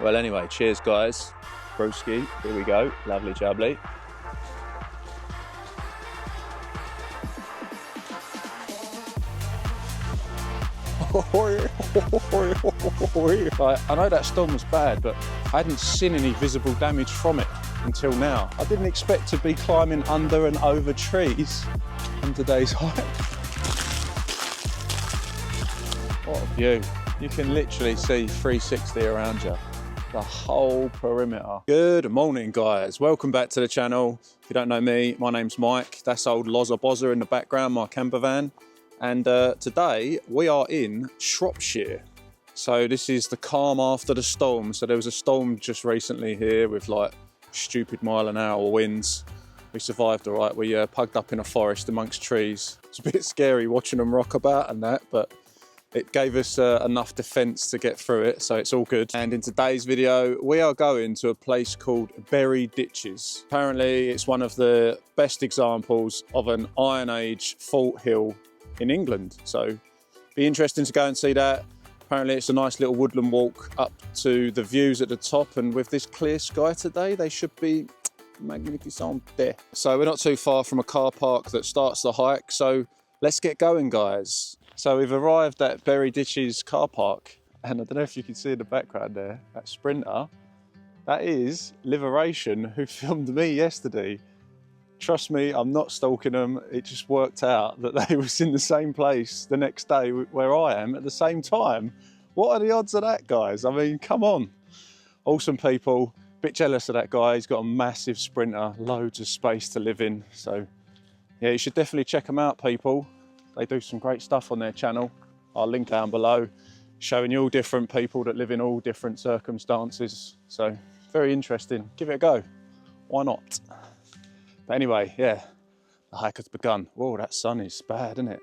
Well, anyway, cheers, guys. Broski, here we go. Lovely jubbly. I know that storm was bad, but I hadn't seen any visible damage from it until now. I didn't expect to be climbing under and over trees on today's hike. What a view. You can literally see 360 around you. The whole perimeter. Good morning, guys. Welcome back to the channel. If you don't know me, my name's Mike. That's old Loza Bozza in the background, my camper van. And today we are in Shropshire. So this is the calm after the storm. So there was a storm just recently here with like stupid mile-an-hour winds. We survived all right. We pugged up in a forest amongst trees. It's a bit scary watching them rock about and that, but it gave us enough defence to get through it, so it's all good. And in today's video, we are going to a place called Bury Ditches. Apparently, it's one of the best examples of an Iron Age fort hill in England. So, be interesting to go and see that. Apparently, it's a nice little woodland walk up to the views at the top, and with this clear sky today, they should be magnificent there. So, we're not too far from a car park that starts the hike, so let's get going, guys. So we've arrived at Bury Ditches car park, and I don't know if you can see in the background there, that Sprinter. That is Liberation, who filmed me yesterday. Trust me, I'm not stalking them. It just worked out that they was in the same place the next day where I am at the same time. What are the odds of that, guys? I mean, come on. Awesome people. Bit jealous of that guy. He's got a massive Sprinter, loads of space to live in. So yeah, you should definitely check them out, people. They do some great stuff on their channel. I'll link down below, showing you all different people that live in all different circumstances. So very interesting. Give it a go. Why not? But anyway, yeah, the hike has begun. Whoa, that sun is bad, isn't it?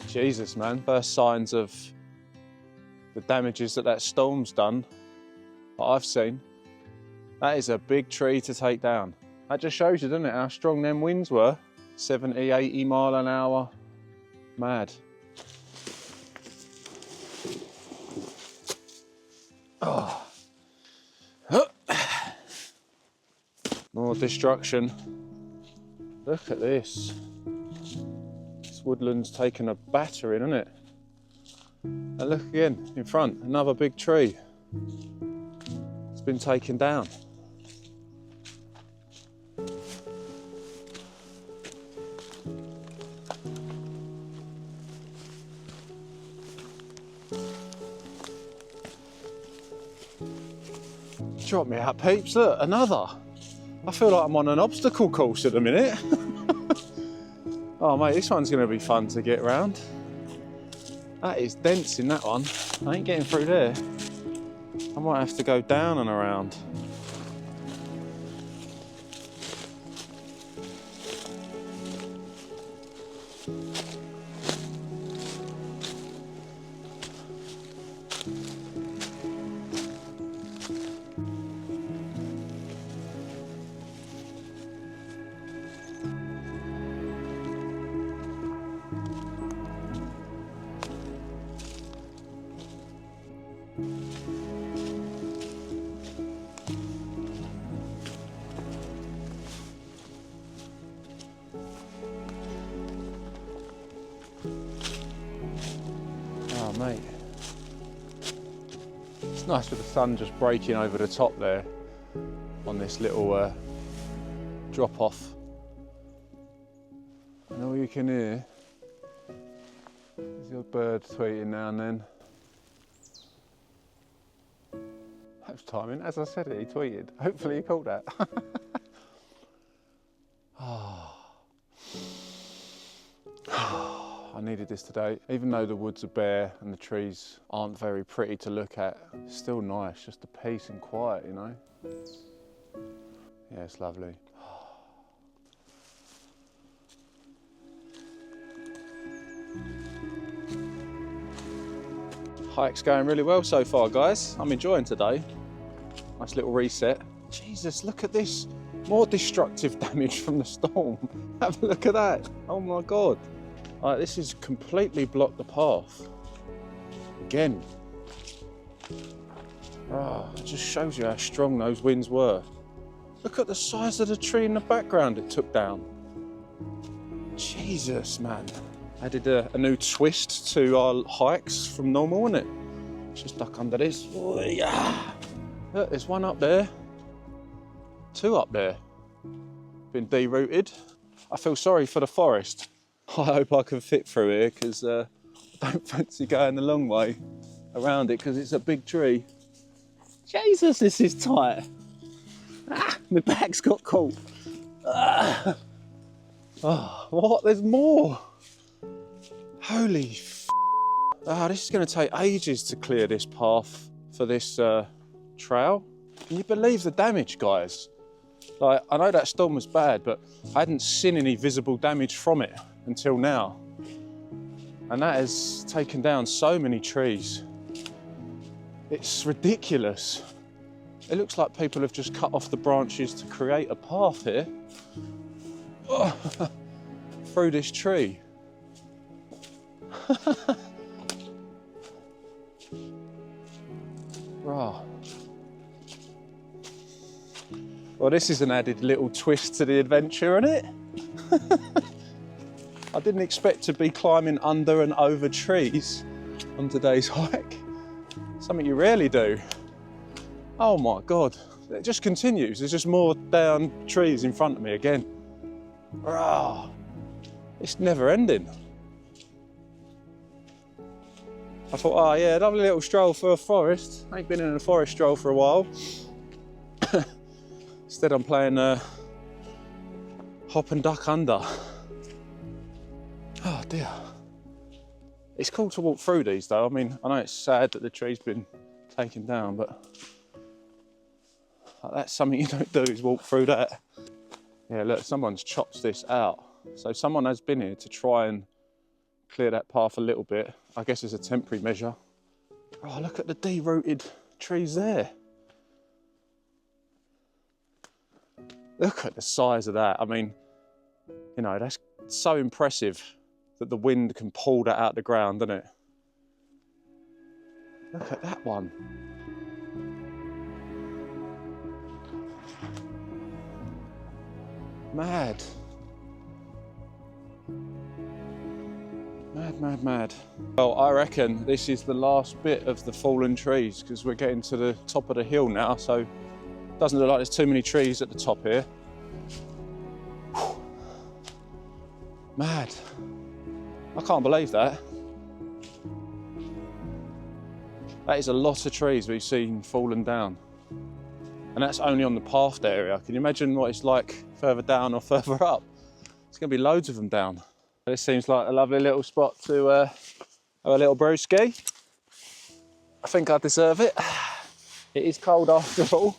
Jesus, man, first signs of the damages that storm's done that I've seen. That is a big tree to take down. That just shows you, doesn't it, how strong them winds were. 70, 80 mile an hour. Mad. Oh. More destruction. Look at this. Woodland's taken a battering, isn't it? And look again, in front, another big tree. It's been taken down. Drop me out, peeps, look, another. I feel like I'm on an obstacle course at the minute. Oh mate, this one's going to be fun to get round. That is dense in that one. I ain't getting through there. I might have to go down and around. Oh mate, it's nice with the sun just breaking over the top there on this little drop off. And all you can hear is your bird tweeting now and then. That was timing, as I said it, he tweeted. Hopefully he caught that. I needed this today. Even though the woods are bare and the trees aren't very pretty to look at, it's still nice, just the peace and quiet, you know? Yeah, it's lovely. Hike's going really well so far, guys. I'm enjoying today. Nice little reset. Jesus, look at this. More destructive damage from the storm. Have a look at that. Oh my God. Like, this has completely blocked the path. Again. Oh, it just shows you how strong those winds were. Look at the size of the tree in the background it took down. Jesus, man. Added a new twist to our hikes from normal, isn't it? Just duck under this. Oh, yeah. Look, there's one up there. Two up there. Been derooted. I feel sorry for the forest. I hope I can fit through here because I don't fancy going the long way around it because it's a big tree. Jesus, this is tight. Ah, my back's got caught. Ah. Oh, what? There's more. Holy f***. Oh, this is going to take ages to clear this path for this trail. Can you believe the damage, guys? Like, I know that storm was bad, but I hadn't seen any visible damage from it until now. And that has taken down so many trees. It's ridiculous. It looks like people have just cut off the branches to create a path here. Oh, through this tree. Right. Well, this is an added little twist to the adventure, isn't it? I didn't expect to be climbing under and over trees on today's hike. Something you rarely do. Oh my God, it just continues. There's just more down trees in front of me again. Oh, it's never ending. I thought, oh yeah, lovely little stroll for a forest. I ain't been in a forest stroll for a while. Instead I'm playing hop and duck under. Oh dear. It's cool to walk through these though. I mean, I know it's sad that the tree's been taken down, but that's something you don't do, is walk through that. Yeah, look, someone's chopped this out. So someone has been here to try and clear that path a little bit. I guess it's a temporary measure. Oh, look at the derooted trees there. Look at the size of that. I mean, you know, that's so impressive that the wind can pull that out of the ground, doesn't it? Look at that one. Mad. Mad, mad, mad. Well, I reckon this is the last bit of the fallen trees because we're getting to the top of the hill now, so it doesn't look like there's too many trees at the top here. Whew. Mad. I can't believe that. That is a lot of trees we've seen fallen down. And that's only on the pathed area. Can you imagine what it's like further down or further up? There's going to be loads of them down. This seems like a lovely little spot to have a little brewski. I think I deserve it. It is cold after all.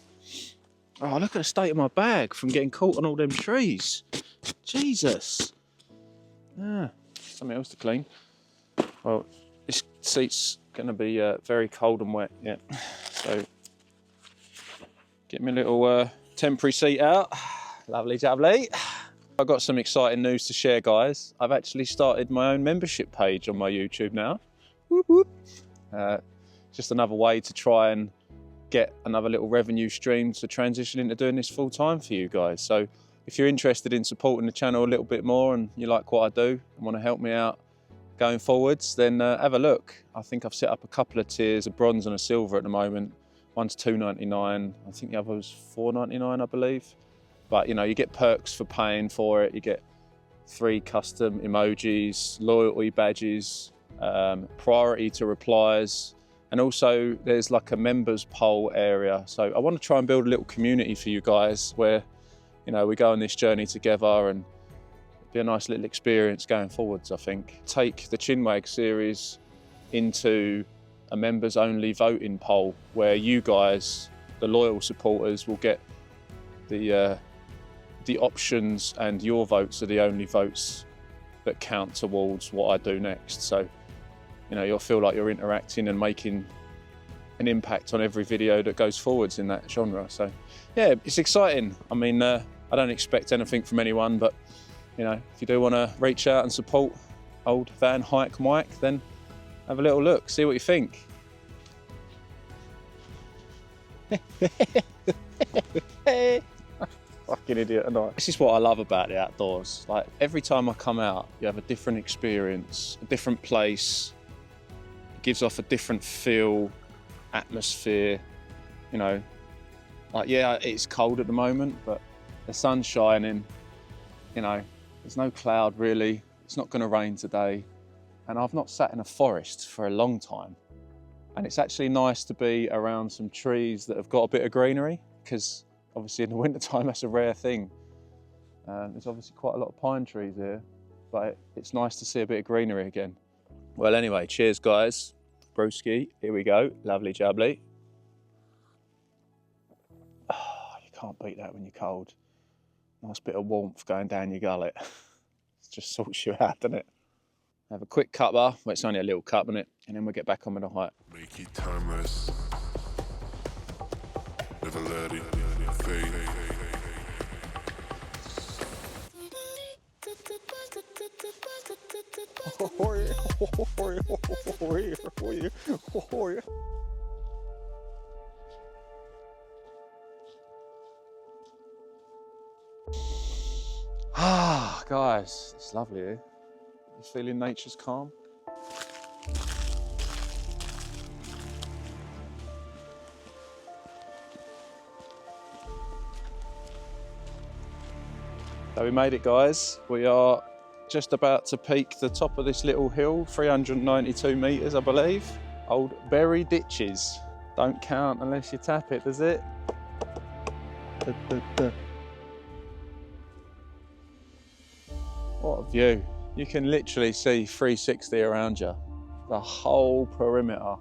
Oh, look at the state of my bag from getting caught on all them trees. Jesus. Ah, something else to clean. Well, this seat's going to be very cold and wet, yeah. So, get me a little temporary seat out. Lovely jubbly. I've got some exciting news to share, guys. I've actually started my own membership page on my YouTube now. Whoop, whoop. Just another way to try and get another little revenue stream to transition into doing this full time for you guys. So if you're interested in supporting the channel a little bit more and you like what I do and want to help me out going forwards, then have a look. I think I've set up a couple of tiers, a bronze and a silver at the moment. One's $2.99, I think the other was $4.99, I believe. But you know, you get perks for paying for it. You get free custom emojis, loyalty badges, priority to replies, and also there's like a members poll area. So I want to try and build a little community for you guys where, you know, we go on this journey together and it'll be a nice little experience going forwards, I think. Take the Chinwag series into a members only voting poll where you guys, the loyal supporters, will get the options, and your votes are the only votes that count towards what I do next. So, you know, you'll feel like you're interacting and making an impact on every video that goes forwards in that genre. So yeah, it's exciting. I mean, I don't expect anything from anyone, but you know, if you do want to reach out and support old VanHikeMike, then have a little look, see what you think. Fucking idiot, am I? This is what I love about the outdoors. Like, every time I come out, you have a different experience, a different place. It gives off a different feel, atmosphere, you know. Like, yeah, it's cold at the moment, but the sun's shining, you know. There's no cloud, really. It's not gonna rain today. And I've not sat in a forest for a long time. And it's actually nice to be around some trees that have got a bit of greenery, because obviously in the winter time, that's a rare thing. There's obviously quite a lot of pine trees here, but it's nice to see a bit of greenery again. Well, anyway, cheers guys. Brewski, here we go, lovely jubbly. Oh, you can't beat that when you're cold. Nice bit of warmth going down your gullet. It just sorts you out, doesn't it? Have a quick cuppa, well, it's only a little cup, isn't it? And then we'll get back on with the hike. Make it timeless. Never let it fade. Ah, guys, it's lovely here. You feeling nature's calm? So we made it, guys. We are just about to peak the top of this little hill, 392 metres, I believe. Old Berry Ditches. Don't count unless you tap it, does it? What a view. You can literally see 360 around you, the whole perimeter.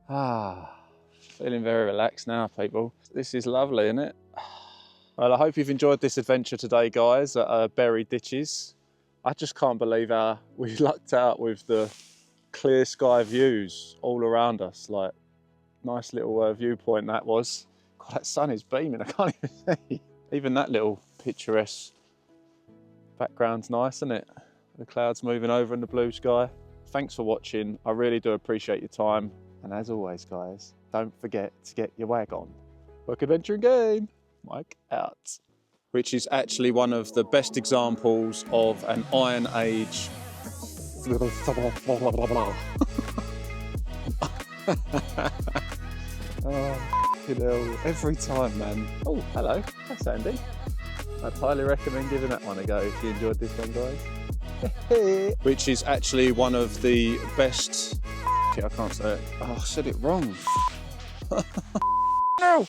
Feeling very relaxed now, people. This is lovely, isn't it? Well, I hope you've enjoyed this adventure today, guys, at Buried Ditches. I just can't believe how we lucked out with the clear sky views all around us. Like, nice little viewpoint that was. God, that sun is beaming, I can't even see. Even that little picturesque background's nice, isn't it? The clouds moving over in the blue sky. Thanks for watching. I really do appreciate your time. And as always, guys, don't forget to get your wag on. Work, adventure and game. Mike out. Which is actually one of the best examples of an Iron Age. Oh, every time, man. Oh, hello. That's Andy. I'd highly recommend giving that one a go if you enjoyed this one, guys. Which is actually one of the best. I can't say it. Oh, I said it wrong. No!